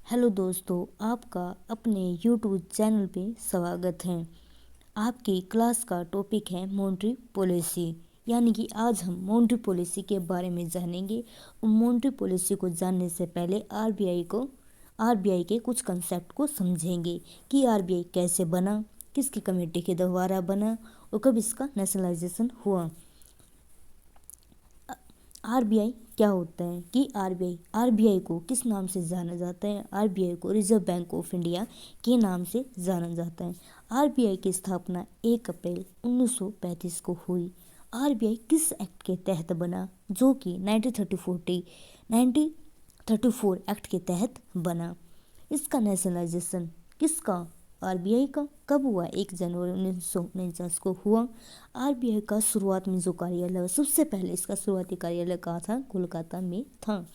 Hello दोस्तों, आपका अपने यूट्यूब चैनल पे स्वागत है। आपकी क्लास का टॉपिक है मॉनेटरी पॉलिसी, यानी कि आज हम मॉनेटरी पॉलिसी के बारे में जानेंगे। मॉनेटरी पॉलिसी को जानने से पहले आरबीआई के कुछ कंसेप्ट को समझेंगे कि आरबीआई कैसे बना, किसकी कमेटी के द्वारा बना और कब इसका नेशनलाइजेशन हुआ। आरबीआई क्या होता है कि आरबीआई को किस नाम से जाना जाता है? आरबीआई को रिजर्व बैंक ऑफ इंडिया के नाम से जाना जाता है। आरबीआई की स्थापना 1 अप्रैल 1935 को हुई। आरबीआई किस एक्ट के तहत बना? जो कि 1934 एक्ट के तहत बना। इसका नेशनलाइजेशन किसका? आरबीआई का कब हुआ? 1 जनवरी 1949 को हुआ। आरबीआई का शुरुआत में जो कार्यालय, सबसे पहले इसका शुरुआती कार्यालय कहाँ था? कोलकाता में था।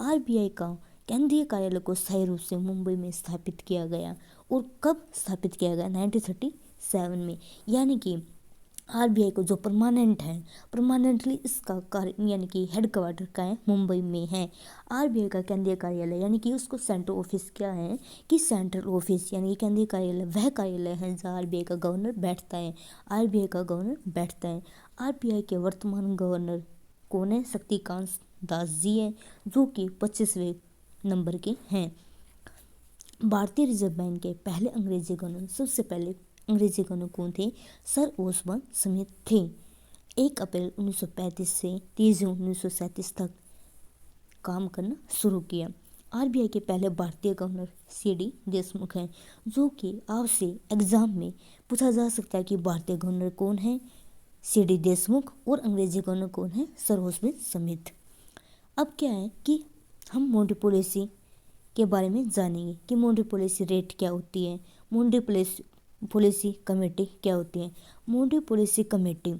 आरबीआई का केंद्रीय कार्यालय को स्थायी रूप से मुंबई में स्थापित किया गया। और कब स्थापित किया गया? 1937 में। यानी कि आरबीआई को जो परमानेंटली इसका कार्य यानी कि हेडक्वार्टर का है मुंबई में है। आरबीआई का केंद्रीय कार्यालय यानी कि उसको सेंट्रल ऑफिस क्या है कि सेंट्रल ऑफिस यानी कि केंद्रीय कार्यालय वह कार्यालय है जहाँ आरबीआई का गवर्नर बैठता है। आरबीआई के वर्तमान गवर्नर कौन है? शक्तिकांत दास जी है, जो कि 25वें नंबर के हैं। भारतीय रिजर्व बैंक के पहले अंग्रेजी गवर्नर, सबसे पहले अंग्रेजी गवर्नर कौन थे? सर ओस्बर्न स्मिथ थे। 1 अप्रैल 1935 से 30 जून 1937 तक काम करना शुरू किया। आरबीआई के पहले भारतीय गवर्नर सीडी देशमुख हैं, जो कि आपसे एग्जाम में पूछा जा सकता है कि भारतीय गवर्नर कौन है? सीडी देशमुख। और अंग्रेजी गवर्नर कौन है? Sir Osborne Smith. अब क्या है कि हम मॉनेटरी पॉलिसी के बारे में जानेंगे कि मॉनेटरी पॉलिसी रेट क्या होती है, मॉनेटरी पॉलिसी कमेटी क्या होती है। मॉनेटरी पॉलिसी कमेटी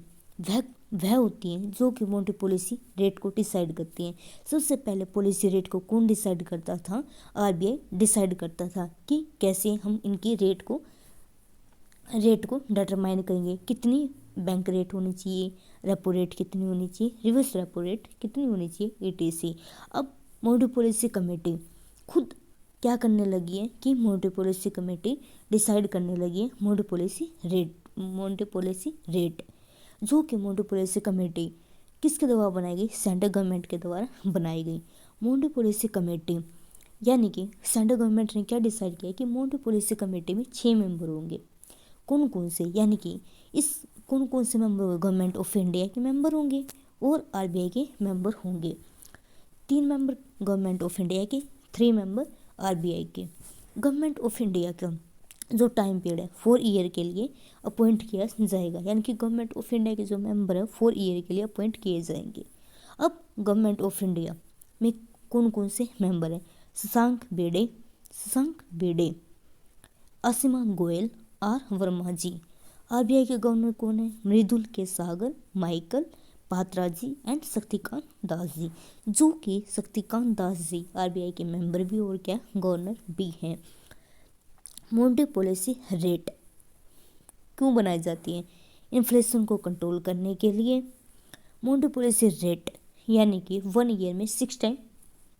वह होती है जो कि मॉनेटरी पॉलिसी रेट को डिसाइड करती है। सबसे पहले पॉलिसी रेट को कौन डिसाइड करता था? आरबीआई डिसाइड करता था कि कैसे हम इनकी रेट को डिटरमाइन करेंगे। कितनी बैंक रेट होनी चाहिए, रेपो रेट कितनी होनी चाहिए, रिवर्स रेपो रेट कितनी होनी चाहिए, ईटीसी। अब मॉनेटरी पॉलिसी कमेटी खुद क्या करने लगी है कि मॉनेटरी पॉलिसी कमेटी डिसाइड करने लगी है मॉनेटरी पॉलिसी रेट, जो कि मॉनेटरी पॉलिसी कमेटी किसके द्वारा बनाई गई? सेंट्रल गवर्नमेंट के द्वारा बनाई गई। मॉनेटरी पॉलिसी कमेटी यानी कि सेंट्रल गवर्नमेंट ने क्या डिसाइड किया कि मॉनेटरी पॉलिसी कमेटी में 6 मेंबर होंगे। कौन कौन से? यानी कि कौन कौन से मेंबर होंगे? गवर्नमेंट ऑफ इंडिया के मेंबर होंगे और आरबीआई के मेंबर होंगे। 3 मेंबर गवर्नमेंट ऑफ इंडिया के, 3 मेंबर आरबीआई के। गवर्नमेंट ऑफ इंडिया का जो टाइम पीरियड है 4 ईयर के लिए अपॉइंट किया जाएगा, यानी कि गवर्नमेंट ऑफ इंडिया के जो मेंबर है 4 ईयर के लिए अपॉइंट किए जाएंगे। अब गवर्नमेंट ऑफ इंडिया में कौन कौन से मेंबर हैं? शशांक बेड़े, असीमा गोयल, आर वर्मा जी। आरबीआई के गवर्नर कौन है? Mridul K Saggar, Michael Patra ji and Shaktikanta Das ji, जो कि शक्तिकांत दास जी आरबीआई के मेंबर भी और क्या गवर्नर भी हैं। मॉनेटरी पॉलिसी रेट क्यों बनाई जाती है? इन्फ्लेशन को कंट्रोल करने के लिए। मॉनेटरी पॉलिसी रेट यानी कि 1 ईयर में 6 टाइम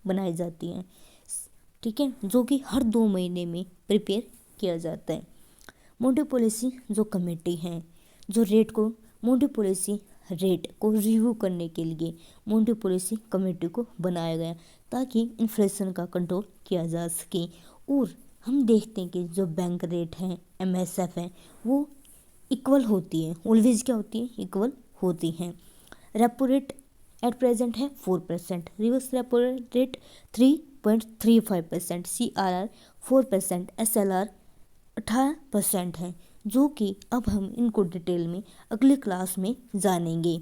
बनाई जाती है, ठीक है, जो कि हर 2 महीने में प्रिपेयर किया जाता है। मॉनेटरी पॉलिसी जो कमेटी है जो मॉनेटरी पॉलिसी रेट को रिव्यू करने के लिए मॉनेटरी पॉलिसी कमेटी को बनाया गया ताकि इन्फ्लेशन का कंट्रोल किया जा सके। और हम देखते हैं कि जो बैंक रेट है, एमएसएफ है, वो इक्वल होती है, ऑलवेज क्या होती है? इक्वल होती हैं। रेपो रेट एट प्रेजेंट है 4%, reverse repo rate 3.35%, CRR 4%, SLR 18% है, जो कि अब हम इनको डिटेल में अगली क्लास में जानेंगे।